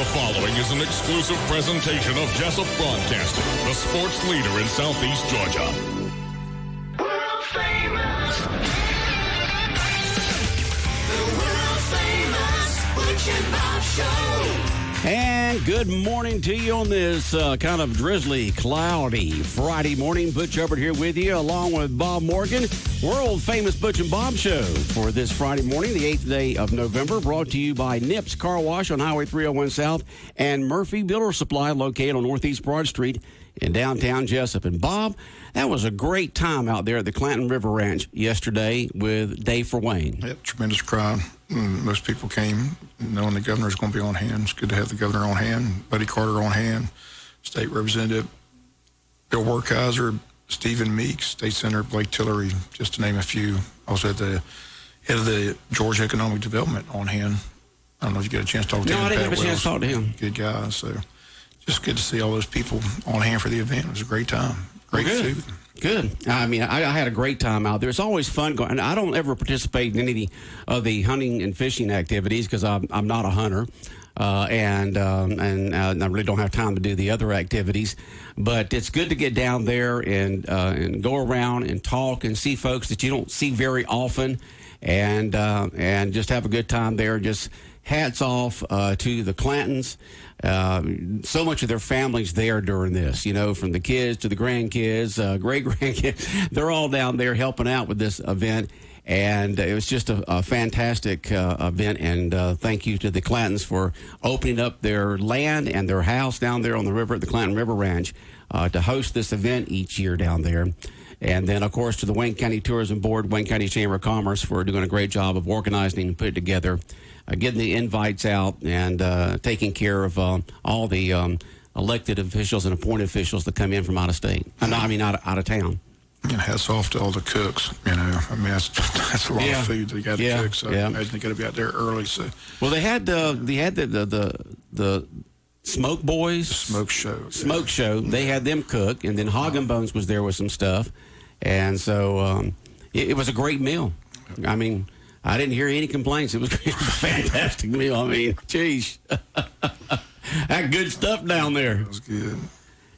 following is an exclusive presentation of Jessup Broadcasting, the sports leader in Southeast Georgia. World famous. The world famous Butch and Bob Show. And good morning to you on this kind of drizzly, cloudy Friday morning. Butch Hubbard here with you, along with Bob Morgan. World famous Butch and Bob Show for this Friday morning, the 8th day of November, brought to you by Nips Car Wash on Highway 301 South and Murphy Builder Supply, located on Northeast Broad Street in downtown Jessup. And Bob, that was a great time out there at the Clanton River Ranch yesterday with Dave for Wayne. Yep, tremendous crowd. Most people came knowing the governor's going to be on hand. It's good to have the governor on hand, Buddy Carter on hand, State Representative Bill Werkheiser, Stephen Meeks, State Senator Blake Tillery, just to name a few. Also had the head of the Georgia Economic Development on hand. I don't know if you got a chance to talk to him. No, I didn't have a chance to talk to him. Good guy. So just good to see all those people on hand for the event. It was a great time. Great food. Good. I mean, I had a great time out there. It's always fun going. And I don't ever participate in any of the hunting and fishing activities because I'm not a hunter, and I really don't have time to do the other activities. But it's good to get down there and go around and talk and see folks that you don't see very often, and just have a good time there. Just hats off to the Clantons. So much of their families there during this, you know, from the kids to the grandkids, great-grandkids. They're all down there helping out with this event. And it was just a fantastic event. And thank you to the Clantons for opening up their land and their house down there on the river at the Clanton River Ranch to host this event each year down there. And then, of course, to the Wayne County Tourism Board, Wayne County Chamber of Commerce for doing a great job of organizing and putting it together, getting the invites out and taking care of all the elected officials and appointed officials that come in from out of state. Out of town. And hats off to all the cooks. You know, I mean, that's a lot of food they got to cook. So I imagine they got to be out there early. So well, they had the Smoke Boys. Smoke Show. They had them cook, and then Hog and Bones was there with some stuff. And so it was a great meal. I mean, I didn't hear any complaints. It was a fantastic meal. I mean, geez. Had good stuff down there. It was good.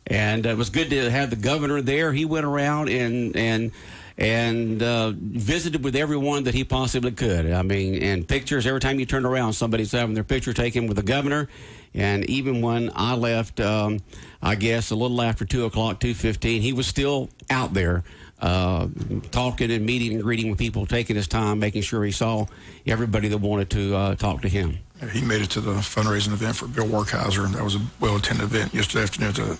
And it was good to have the governor there. He went around and visited with everyone that he possibly could. I mean, and pictures, every time you turned around, somebody's having their picture taken with the governor. And even when I left, I guess, a little after 2 o'clock, 2:15, he was still out there talking and meeting and greeting with people, taking his time, making sure he saw everybody that wanted to talk to him. He made it to the fundraising event for Bill Werkheiser, and that was a well-attended event yesterday afternoon at the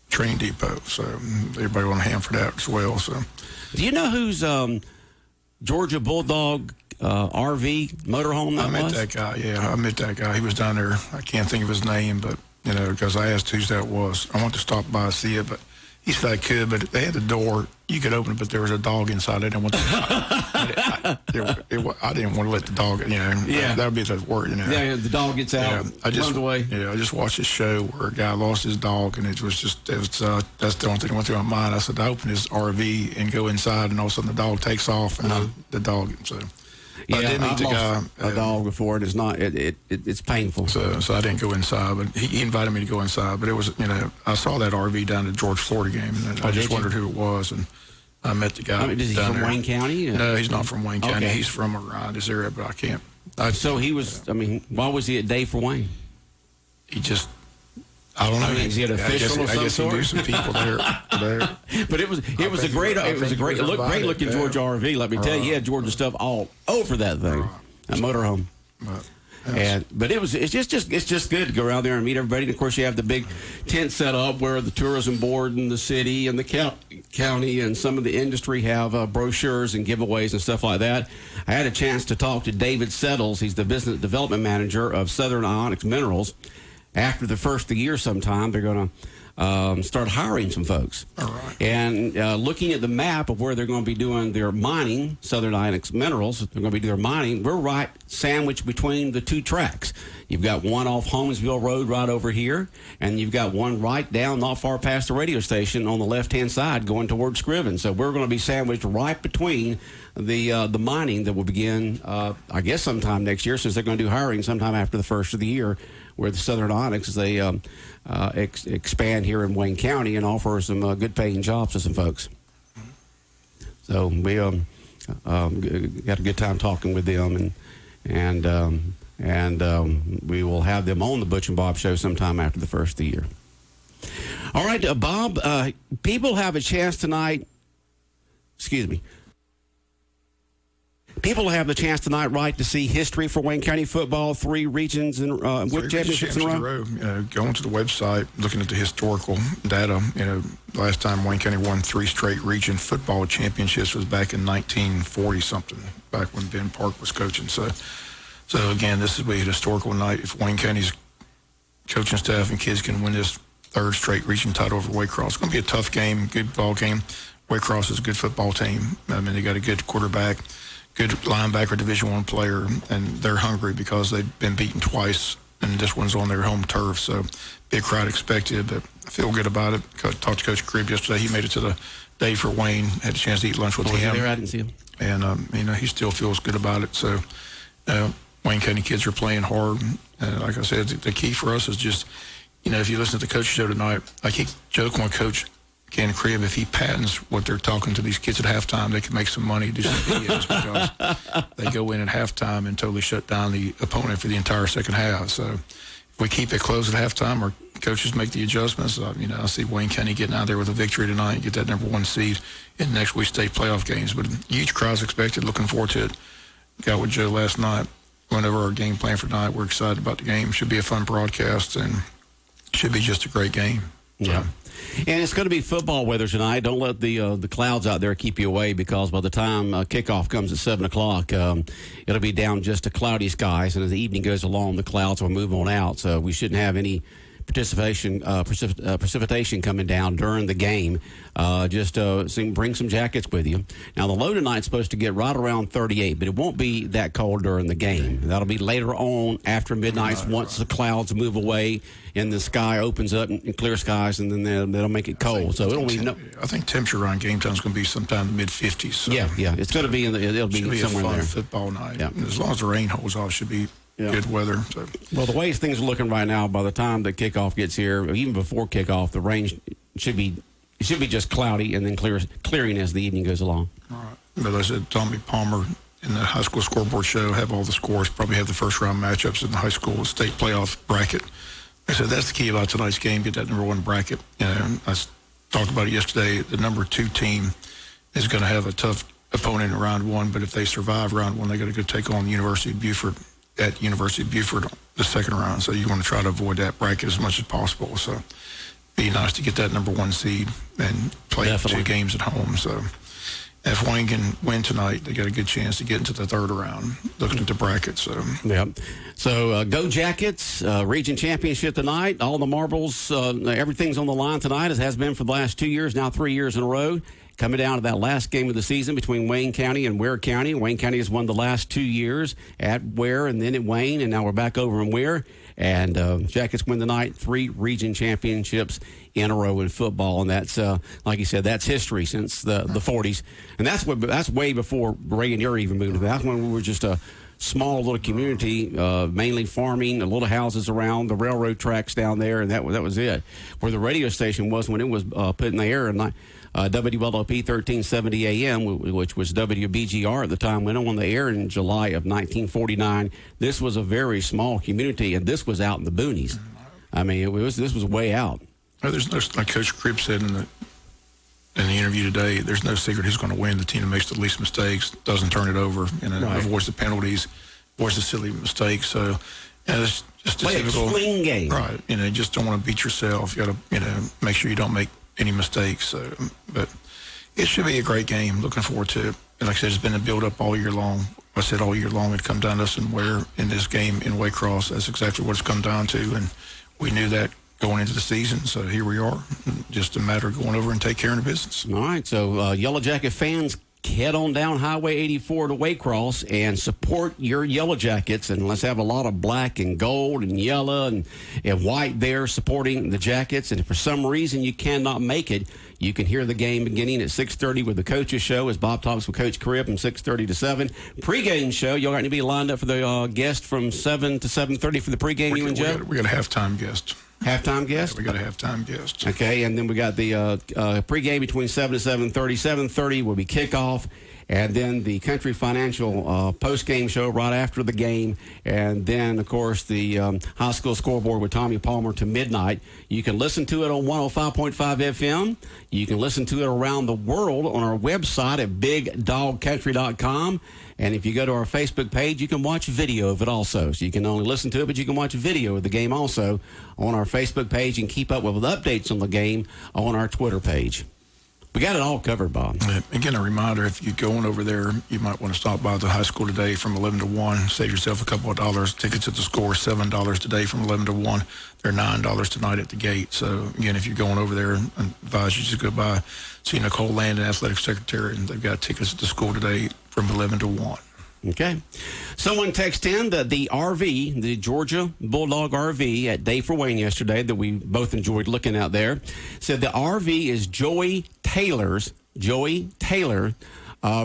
train depot. So everybody on hand for that as well. So, do you know who's Georgia Bulldog RV motorhome that was? I met that guy. Yeah, I met that guy. He was down there. I can't think of his name, but you know, because I asked whose that was. I wanted to stop by and see it, but he said I could. But they had the door. You could open it, but there was a dog inside. I didn't want to. I didn't want to let the dog. You know, that would be the word. You know, the dog gets out, runs away. Yeah, I just watched a show where a guy lost his dog, and it was that's the only thing that went through my mind. I said, I open his RV and go inside, and all of a sudden the dog takes off, and the dog. So. Yeah, I did meet the guy. A dog before, and it's not. It's painful. So I didn't go inside, but he invited me to go inside. But it was, you know, I saw that RV down at George Florida game, and I just wondered who it was, and I met the guy. Is he from Wayne County? No, he's not from Wayne County. He's from around this area, but I can't. So he was. I mean, why was he at Dave for Wayne? He just. I don't know. Is he an official of some I guess sort? He knew some people there. But it was a great looking Georgia RV. Let me tell you, he had Georgia stuff all over that thing, that motorhome. But it's just good to go around there and meet everybody. And of course, you have the big tent set up where the tourism board and the city and the county and some of the industry have brochures and giveaways and stuff like that. I had a chance to talk to David Settles. He's the business development manager of Southern Ionics Minerals. After the first of the year sometime, they're going to start hiring some folks. All right. And looking at the map of where they're going to be doing their mining, Southern Ionics Minerals, they're going to be doing their mining, we're right sandwiched between the two tracks. You've got one off Holmesville Road right over here, and you've got one right down not far past the radio station on the left-hand side going towards Scriven. So we're going to be sandwiched right between the mining that will begin, I guess, sometime next year, since they're going to do hiring sometime after the first of the year. where the Southern Onyx, they expand here in Wayne County and offer some good paying jobs to some folks. So we got a good time talking with them, and we will have them on the Butch and Bob Show sometime after the first of the year. All right, Bob, people have a chance tonight. Excuse me. People have the chance tonight, right, to see history for Wayne County football, 3 regions and with championships in a row. Going to the website, looking at the historical data. Last time Wayne County won 3 straight region football championships was back in 1940 something, back when Ben Park was coaching. So again, this will be a historical night. If Wayne County's coaching staff and kids can win this 3rd straight region title over Waycross, it's going to be a tough game, good ball game. Waycross is a good football team. I mean, they got a good quarterback, good linebacker, Division I player, and they're hungry because they've been beaten twice, and this one's on their home turf. So big crowd expected, but I feel good about it. Talked to Coach Cribb yesterday. He made it to the day for Wayne, had a chance to eat lunch with him. There, I didn't see him. And, he still feels good about it. So Wayne County kids are playing hard. Like I said, the key for us is just, if you listen to the coach show tonight, I keep joking with Coach Ken Cribb, if he patents what they're talking to these kids at halftime, they can make some money, do some videos, because they go in at halftime and totally shut down the opponent for the entire second half. So if we keep it close at halftime, our coaches make the adjustments. I see Wayne County getting out there with a victory tonight, get that number 1 seed in next week's state playoff games. But huge crowds expected, looking forward to it. Got with Joe last night, went over our game plan for tonight. We're excited about the game. Should be a fun broadcast, and should be just a great game. Yeah. And it's going to be football weather tonight. Don't let the clouds out there keep you away, because by the time kickoff comes at 7 o'clock, it'll be down just to cloudy skies. And as the evening goes along, the clouds will move on out. So we shouldn't have any precipitation coming down during the game. Bring some jackets with you. Now, the low tonight's supposed to get right around 38, but it won't be that cold during the game. That'll be later on after midnight, once the clouds move away and the sky opens up and clear skies, and then they'll make it cold. So it'll be I think temperature around game time is going to be sometime in the mid-50s. So yeah, it's going to be it'll be somewhere a fun there. Football night. Yeah. As long as the rain holds off, should be good weather. So. Well, the way things are looking right now, by the time the kickoff gets here, or even before kickoff, the rain should be just cloudy and then clearing as the evening goes along. All right. But as I said, Tommy Palmer in the high school scoreboard show have all the scores, probably have the first round matchups in the high school state playoff bracket. I said that's the key about tonight's game, get that number 1 bracket. I talked about it yesterday. The number 2 team is going to have a tough opponent in round 1, but if they survive round 1, they got to go take on University of Beaufort at University of Beaufort the second round. So you want to try to avoid that bracket as much as possible. So be nice to get that number 1 seed and play Definitely. 2 games at home. So if Wayne can win tonight, they got a good chance to get into the 3rd round, looking at the bracket. So So go Jackets, region championship tonight. All the marbles, everything's on the line tonight, as has been for the last 2 years, now 3 years in a row. Coming down to that last game of the season between Wayne County and Ware County. Wayne County has won the last 2 years at Ware and then at Wayne, and now we're back over in Ware. And Jackets win tonight, 3 region championships in a row in football, and that's like you said, that's history since the 40s, and that's way before Ray and Erie even moved. That's when we were just a small little community, mainly farming, little houses around the railroad tracks down there, and that was it. Where the radio station was when it was put in the air, and WLOP 1370 AM, which was WBGR at the time, went on the air in July of 1949. This was a very small community, and this was out in the boonies. I mean, this was way out. Well, there's no, like Coach Cribb said in the interview today, there's no secret who's going to win. The team that makes the least mistakes, doesn't turn it over, avoids the penalties, avoids the silly mistakes. So it's just a typical clean game. Right. You just don't want to beat yourself. You got to, make sure you don't make any mistakes. So, but it should be a great game. Looking forward to it. And like I said, it's been a build-up all year long. I said all year long it'd come down to us and Ware in this game in Waycross. That's exactly what it's come down to, and we knew that going into the season. So here we are. Just a matter of going over and take care of the business. All right. So Yellow Jacket fans, head on down Highway 84 to Waycross and support your Yellow Jackets. And let's have a lot of black and gold and yellow and white there supporting the Jackets. And if for some reason you cannot make it, you can hear the game beginning at 6:30 with the Coach's Show as Bob talks with Coach Cribb from 6:30 to 7. Pre-game show, y'all got to be lined up for the guest from 7 to 7:30 for the pre-game, you and Joe? We got a halftime guest. Halftime guest? Yeah, we got a halftime guest. Okay, and then we got the pre-game between 7 to 7:30. 7:30 will be kickoff, and then the Country Financial post-game show right after the game, and then, of course, the high school scoreboard with Tommy Palmer to midnight. You can listen to it on 105.5 FM. You can listen to it around the world on our website at bigdogcountry.com. And if you go to our Facebook page, you can watch video of it also. So you can only listen to it, but you can watch video of the game also on our Facebook page and keep up with updates on the game on our Twitter page. We got it all covered, Bob. Again, a reminder, if you're going over there, you might want to stop by the high school today from 11 to 1. Save yourself a couple of dollars. Tickets at the score, $7 today from 11 to 1. They're $9 tonight at the gate. So, again, if you're going over there, I advise you just go by, see Nicole Landon, athletic secretary, and they've got tickets at the school today from 11 to 1. Okay. Someone texted in that the RV, the Georgia Bulldog RV at Dave for Wayne yesterday that we both enjoyed looking at there, said the RV is Joey Taylor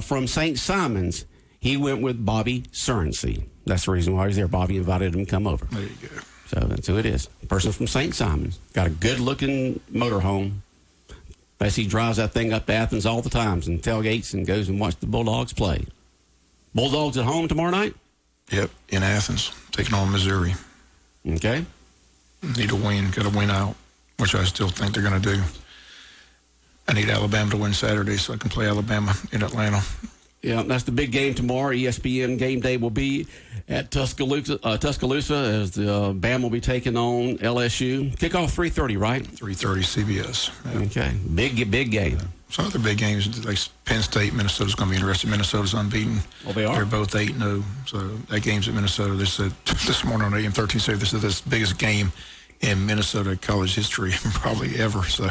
from St. Simon's. He went with Bobby Surrency. That's the reason why he's there. Bobby invited him to come over. There you go. So that's who it is. A person from St. Simon's. Got a good-looking motorhome. He drives that thing up to Athens all the times and tailgates and goes and watches the Bulldogs play. Bulldogs at home tomorrow night? Yep, in Athens, taking on Missouri. Okay. Need a win, got to win out, which I still think they're going to do. I need Alabama to win Saturday so I can play Alabama in Atlanta. Yeah, that's the big game tomorrow. ESPN Game Day will be at Tuscaloosa as the Bama will be taking on LSU. Kickoff 3:30, right? 3:30 CBS. Yeah. Okay, big game. Some other big games, like Penn State, Minnesota's going to be interesting. Minnesota's unbeaten. Oh, they are? They're both 8-0. So that game's at Minnesota. They said this morning on AM 13, this is the biggest game in Minnesota college history probably ever. So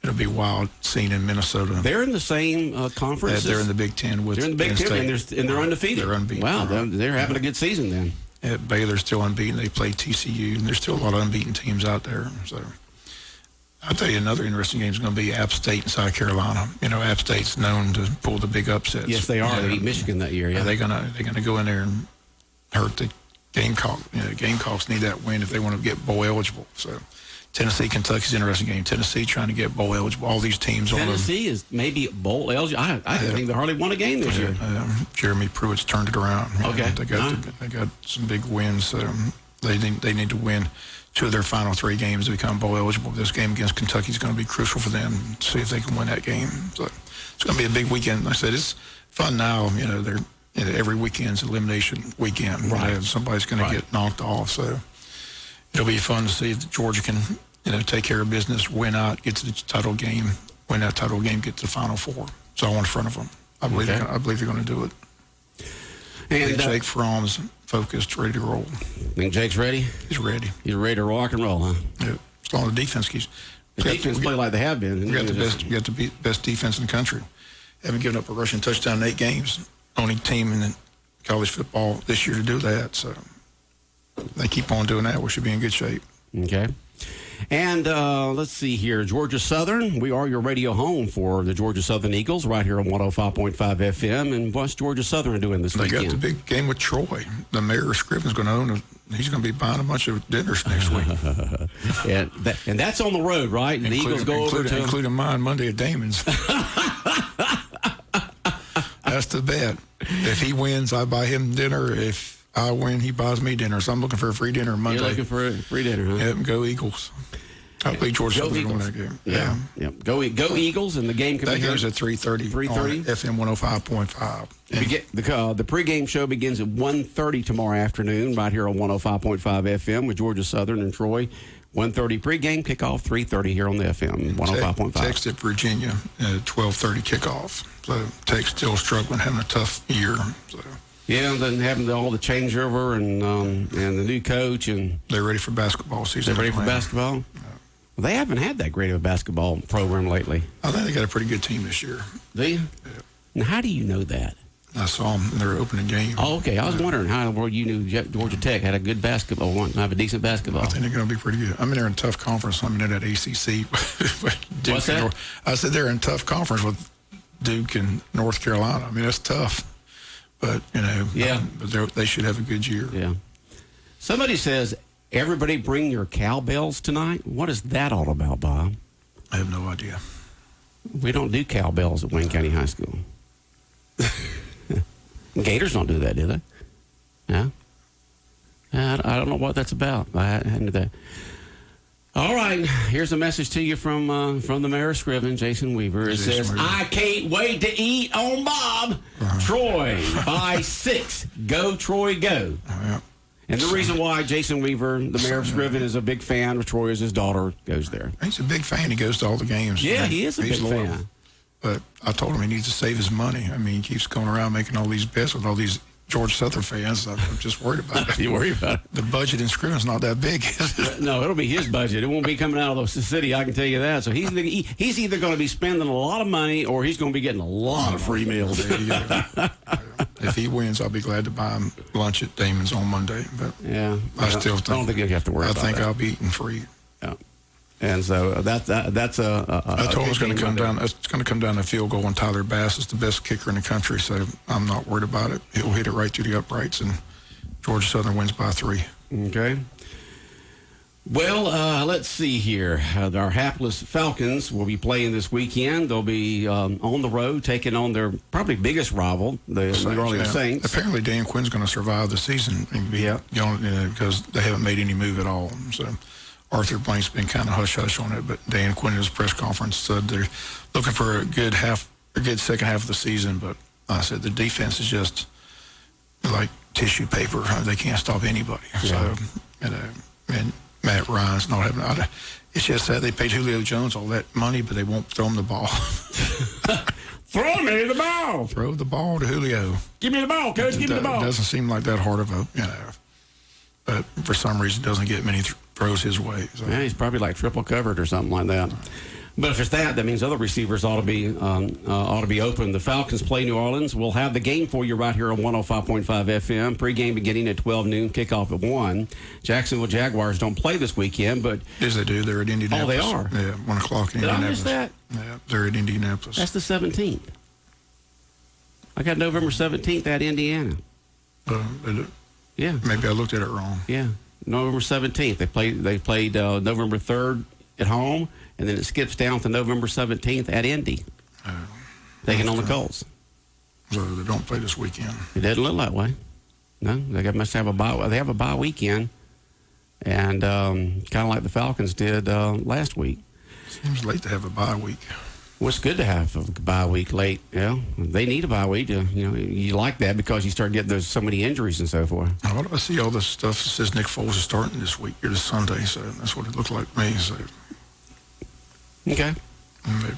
it'll be wild seeing in Minnesota. They're in the same conference. They're in the Big Ten with They're in the Big Penn Ten, State. and they're undefeated. They're unbeaten. Wow, they're having a good season then. At Baylor's still unbeaten. They play TCU, and there's still a lot of unbeaten teams out there. So I'll tell you another interesting game is going to be App State and South Carolina. You know, App State's known to pull the big upsets. Yes, they are. Yeah. They beat Michigan that year. Yeah, they're gonna go in there and hurt the Gamecocks. You know, the Gamecocks need that win if they want to get bowl eligible. So Tennessee, Kentucky's an interesting game. Tennessee trying to get bowl eligible. All these teams Tennessee is maybe bowl eligible. I think they hardly won a game this year. Jeremy Pruitt's turned it around. Okay, they got some big wins. They need to win 2 of their final 3 games to become bowl eligible. This game against Kentucky is going to be crucial for them to see if they can win that game. So it's going to be a big weekend. Like I said, it's fun now. You know, every weekend's elimination weekend. Right. You know, somebody's going to get knocked off. So it'll be fun to see if Georgia can, take care of business, win out, get to the title game, win that title game, get to the Final Four. It's all in front of them. I believe they're going to do it. And Jake Fromm's focused, ready to roll. Think Jake's ready? He's ready. He's ready to rock and roll, huh? Yeah. As long as the defense keeps. The defense play like they have been. We got the best defense in the country. Haven't given up a rushing touchdown in 8 games. Only team in the college football this year to do that. So they keep on doing that. We should be in good shape. Okay. And let's see here. Georgia Southern, we are your radio home for the Georgia Southern Eagles right here on 105.5 FM. And what's Georgia Southern doing this weekend? They got the big game with Troy. The mayor Scriven's going to own he's going to be buying a bunch of dinners next week. and that's on the road, right? And the Eagles go over to... Including mine Monday at Damon's. That's the bet. If he wins, I buy him dinner. If I win, he buys me dinner. So I'm looking for a free dinner Monday. You're looking for a free dinner, huh? Yep, go Eagles. I believe Georgia Southern's going to win that game. Yeah. Go Eagles, and the game can that be... That game's at 3:30. 3:30? FM 105.5. The pregame show begins at 1:30 tomorrow afternoon right here on 105.5 FM with Georgia Southern and Troy. 1:30 pregame, kickoff 3:30 here on the FM 105.5. Text at Virginia at 12:30 kickoff. So Tech's still struggling, having a tough year. So. Yeah, and then having all the changeover and the new coach, and they're ready for basketball season. They're ready for basketball. Yeah. Well, they haven't had that great of a basketball program lately. I think they got a pretty good team this year. Do you? Yeah. Now, how do you know that? I saw them in their opening game. Oh, okay. I was wondering how in the world you knew Georgia Tech had a good basketball, have a decent basketball. I think they're going to be pretty good. I'm in there in a tough conference. I'm in that ACC. Duke. What's that? I said they're in a tough conference with Duke and North Carolina. I mean, that's tough. But, but they should have a good year. Yeah. Somebody says, everybody bring your cowbells tonight. What is that all about, Bob? I have no idea. We don't do cowbells at Wayne County High School. Gators don't do that, do they? Yeah. I don't know what that's about. I hadn't do that. All right. Here's a message to you from the mayor of Scriven, Jason Weaver. It says, I can't wait to eat on Bob. Troy, by 6. Go, Troy, go. Yeah. And the reason why Jason Weaver, the mayor of Scriven, is a big fan of Troy is his daughter goes there. He's a big fan. He goes to all the games. Yeah, he is a big fan. But I told him he needs to save his money. I mean, he keeps going around making all these bets with all these George Southern fans. I'm just worried about it. You worry about it? The budget in Scriven's not that big, is it? No, it'll be his budget. It won't be coming out of the city, I can tell you that. So he's either going to be spending a lot of money or he's going to be getting a lot of free meals. There you go. If he wins, I'll be glad to buy him lunch at Damon's on Monday. But yeah, I don't think you have to worry about that. I think I'll be eating free. Yeah. And so that's I told him it's going to come down. It's going to come down to field goal, and Tyler Bass is the best kicker in the country. So I'm not worried about it. He'll hit it right through the uprights, and Georgia Southern wins by 3. Okay. Well, let's see here. Our hapless Falcons will be playing this weekend. They'll be on the road, taking on their probably biggest rival, the New Orleans Saints. Apparently, Dan Quinn's going to survive the season. Because they haven't made any move at all. So Arthur Blank's been kind of hush-hush on it, but Dan Quinn in his press conference said they're looking for a good second half of the season. But I said the defense is just like tissue paper. They can't stop anybody. Yeah. So, and Matt Ryan's not having. It's just that they paid Julio Jones all that money, but they won't throw him the ball. Throw me the ball. Throw the ball to Julio. Give me the ball, Coach. Give me the ball. It doesn't seem like that hard of a, but for some reason doesn't get many throws his way. So. Yeah, he's probably like triple covered or something like that. But if it's that means other receivers ought to be open. The Falcons play New Orleans. We'll have the game for you right here on 105.5 FM. Pregame beginning at 12 noon, kickoff at 1. Jacksonville Jaguars don't play this weekend, but... Yes, they do. They're at Indianapolis. Oh, they are? Yeah, 1 o'clock in Did Indianapolis. I miss that? Yeah, they're at Indianapolis. That's the 17th. I got November 17th at Indiana. Yeah. Maybe I looked at it wrong. Yeah, November 17th. They played November 3rd at home, and then it skips down to November 17th at Indy. Taking on the Colts. So they don't play this weekend. It doesn't look that way. No, they must have a bye. They have a bye weekend, and kind of like the Falcons did last week. Seems late to have a bye week. Well, it's good to have a bye week late. Yeah, they need a bye week. You like that because you start getting so many injuries and so forth. Well, I see all this stuff that says Nick Foles is starting this week or this Sunday, so that's what it looked like to me. So. Okay. Maybe.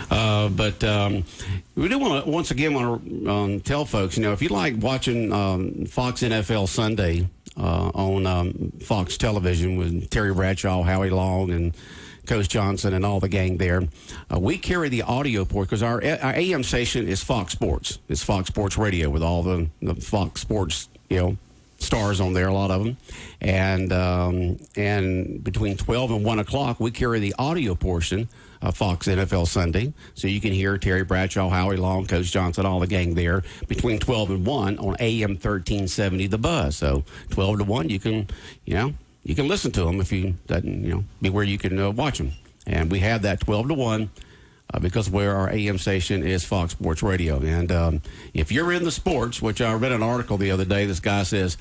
But we do want to tell folks, if you like watching Fox NFL Sunday on Fox Television with Terry Bradshaw, Howie Long, and Coach Johnson and all the gang there, we carry the audio port because our AM station is Fox Sports. It's Fox Sports Radio with all the Fox Sports, stars on there, a lot of them. And between 12 and 1 o'clock, we carry the audio portion of Fox NFL Sunday. So you can hear Terry Bradshaw, Howie Long, Coach Johnson, all the gang there between 12 and 1 on AM 1370 The Buzz. So 12 to 1, you can listen to them if you doesn't, be where you can watch them. And we have that 12 to 1 because where our AM station is Fox Sports Radio. And if you're in the sports, which I read an article the other day, this guy says,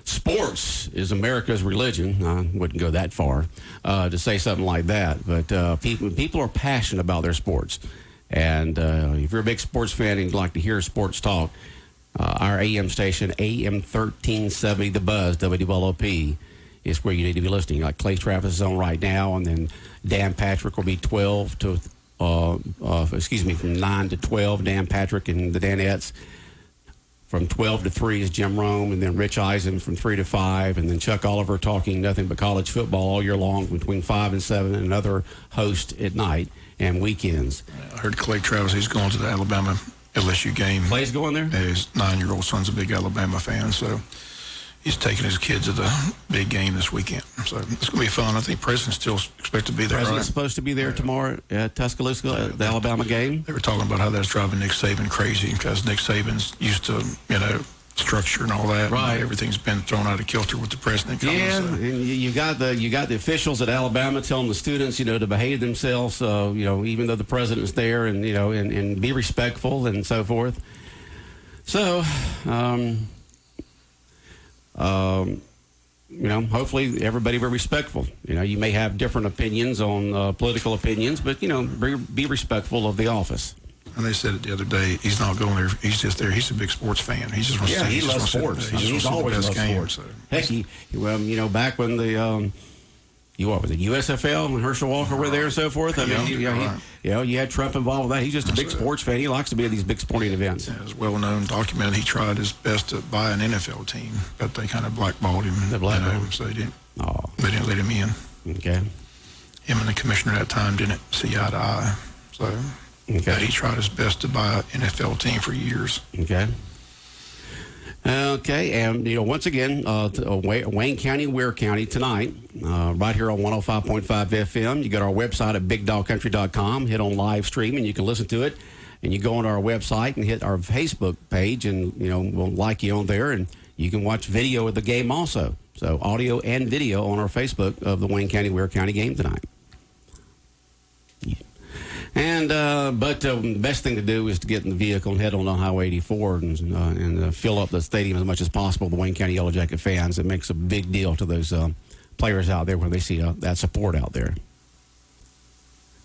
sports is America's religion. I wouldn't go that far to say something like that. But people are passionate about their sports. And if you're a big sports fan and you'd like to hear sports talk, our AM station, AM 1370 The Buzz, WLOP, is where you need to be listening. Like Clay Travis is on right now, and then Dan Patrick will be from 9 to 12, Dan Patrick and the Danettes. From 12 to 3 is Jim Rome, and then Rich Eisen from 3 to 5, and then Chuck Oliver talking nothing but college football all year long between 5 and 7, and another host at night and weekends. I heard Clay Travis, he's going to the Alabama LSU game. Plays going there? His 9-year-old son's a big Alabama fan, so he's taking his kids to the big game this weekend. So it's going to be fun. I think President's still expected to be there, President's right? supposed to be there tomorrow at Tuscaloosa, the Alabama game. They were talking about how that's driving Nick Saban crazy because Nick Saban's used to, structure and all that. Right. And everything's been thrown out of kilter with the president coming. Yeah, So. and you got the officials at Alabama telling the students, to behave themselves. Even though the president's there, and and be respectful and so forth. So, hopefully everybody be respectful. You may have different opinions on political opinions, but be respectful of the office. And they said it the other day. He's not going there. He's just there. He's a big sports fan. He just wants to. He loves sports. He's always loved sports. So. Heck, back when the what was it, USFL and Herschel Walker were there and so forth. You had Trump involved with that. He's just a big sports fan. He likes to be at these big sporting events. Yeah, it's well known, documented. He tried his best to buy an NFL team, but they kind of blackballed him. They blackballed him, so they didn't let him in. Okay. Him and the commissioner at that time didn't see eye to eye. So. Okay. But he tried his best to buy an NFL team for years. Okay. And once again, Wayne County, Ware County tonight, right here on 105.5 FM. You go to our website at bigdogcountry.com, hit on live stream, and you can listen to it. And you go on our website and hit our Facebook page, and we'll like you on there, and you can watch video of the game also. So audio and video on our Facebook of the Wayne County, Ware County game tonight. And but the best thing to do is to get in the vehicle and head on Highway 84 and fill up the stadium as much as possible. The Wayne County Yellow Jacket fans. It makes a big deal to those players out there when they see that support out there.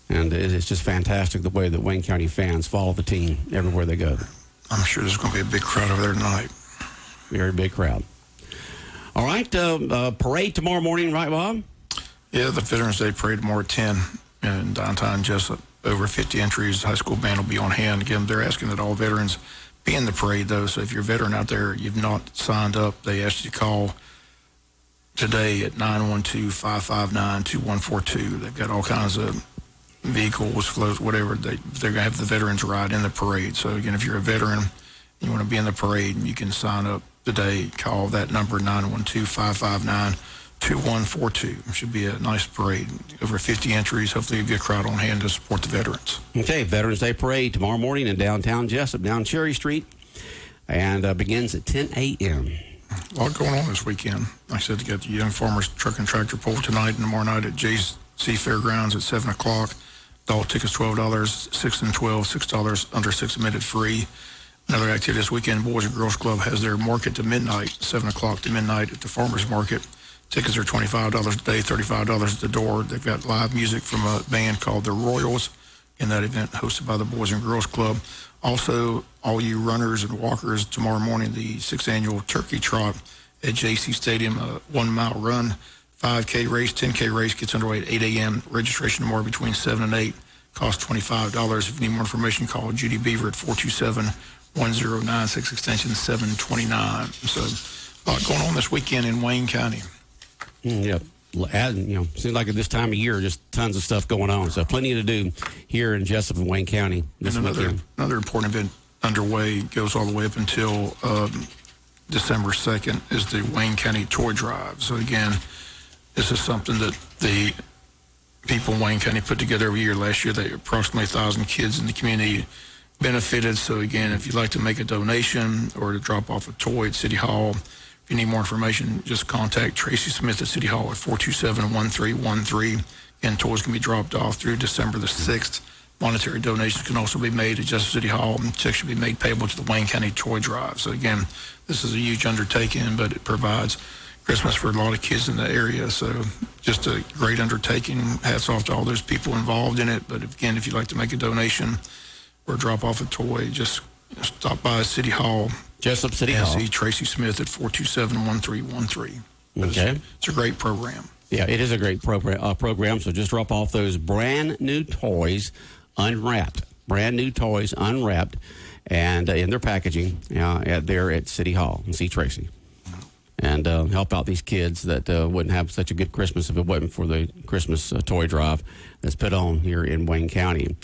And it's just fantastic the way that Wayne County fans follow the team everywhere they go. I'm sure there's going to be a big crowd over there tonight. Very big crowd. All right, parade tomorrow morning, right, Bob? Yeah, the Veterans Day Parade tomorrow at 10 in downtown Jessup. Over 50 entries. The high school band will be on hand. Again, they're asking that all veterans be in the parade, though. So if you're a veteran out there, you've not signed up, they ask you to call today at 912-559-2142. They've got all kinds of vehicles, floats, whatever. They're going to have the veterans ride in the parade. So, again, if you're a veteran, you want to be in the parade, you can sign up today. Call that number, 912-559-2142. It should be a nice parade. Over 50 entries. Hopefully a good crowd on hand to support the veterans. Okay, Veterans Day Parade tomorrow morning in downtown Jessup, down Cherry Street, and begins at 10 a.m. A lot going on this weekend. Like I said, you got the Young Farmers Truck and Tractor Pull tonight and tomorrow night at J.C. Fairgrounds at 7 o'clock. Adult tickets $12, 6 and 12, $6 under 6 admitted free. Another activity this weekend, Boys and Girls Club has their market to midnight, 7 o'clock to midnight at the Farmers Market. Tickets are $25 a day, $35 at the door. They've got live music from a band called the Royals in that event hosted by the Boys and Girls Club. Also, all you runners and walkers, tomorrow morning, the 6th annual Turkey Trot at JC Stadium, a 1 mile run, 5K race, 10K race gets underway at 8 a.m. Registration tomorrow between 7 and 8, costs $25. If you need more information, call Judy Beaver at 427-1096, extension 729. So, a lot going on this weekend in Wayne County. Yep. Seems like at this time of year, just tons of stuff going on. So plenty to do here in Jessup and Wayne County this weekend. Another important event underway, goes all the way up until December 2nd, is the Wayne County Toy Drive. So again, this is something that the people in Wayne County put together every year. Last year, they approximately 1,000 kids in the community benefited. So again, if you'd like to make a donation or to drop off a toy at City Hall, if you need more information, just contact Tracy Smith at City Hall at 427-1313. And toys can be dropped off through December the 6th. Monetary donations can also be made at Jessup City Hall, and checks should be made payable to the Wayne County Toy Drive. So again, this is a huge undertaking, but it provides Christmas for a lot of kids in the area. So just a great undertaking. Hats off to all those people involved in it. But again, if you'd like to make a donation or drop off a toy, just stop by City Hall. Jessup City Hall. See Tracy Smith at 427-1313. Okay. It's a great program. Yeah, it is a great program. So just drop off those brand new toys unwrapped. Brand new toys unwrapped and in their packaging there at City Hall. And see Tracy. and help out these kids that wouldn't have such a good Christmas if it wasn't for the Christmas toy drive that's put on here in Wayne County.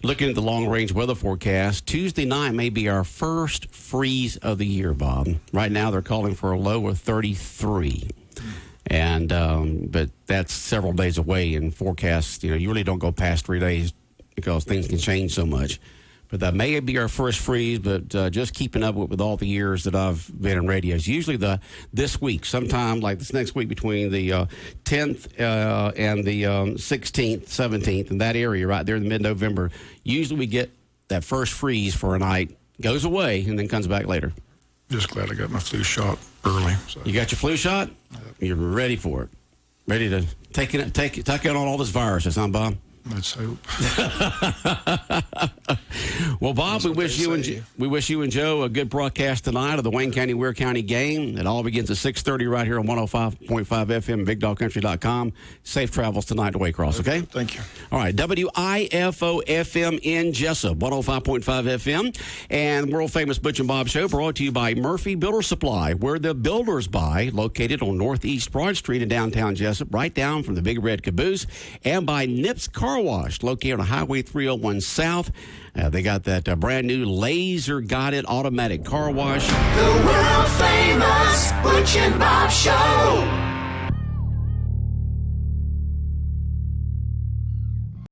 Looking at the long-range weather forecast, Tuesday night may be our first freeze of the year, Bob. Right now they're calling for a low of 33. And but that's several days away in forecasts. You really don't go past 3 days because things can change so much. But that may be our first freeze, but just keeping up with all the years that I've been in radio. It's usually this week, sometime like this next week between the 10th and the 16th, 17th, in that area right there in the mid-November. Usually we get that first freeze for a night, goes away, and then comes back later. Just glad I got my flu shot early. So. You got your flu shot? Yep. You're ready for it. Ready to take on all this viruses, huh, Bob? Let's hope. Well, Bob, we wish you and Joe a good broadcast tonight of the Wayne County, Ware County game. It all begins at 6:30 right here on 105.5 FM, BigDogCountry.com. Safe travels tonight to Waycross, okay? Thank you. All right, WIFO FM in Jessup, 105.5 FM, and world-famous Butch and Bob Show brought to you by Murphy Builder Supply, where the builders buy, located on Northeast Broad Street in downtown Jessup, right down from the Big Red Caboose, and by Nips Car Wash, located on Highway 301 South. They got that brand new laser-guided automatic car wash. The world famous Butch and Bob Show.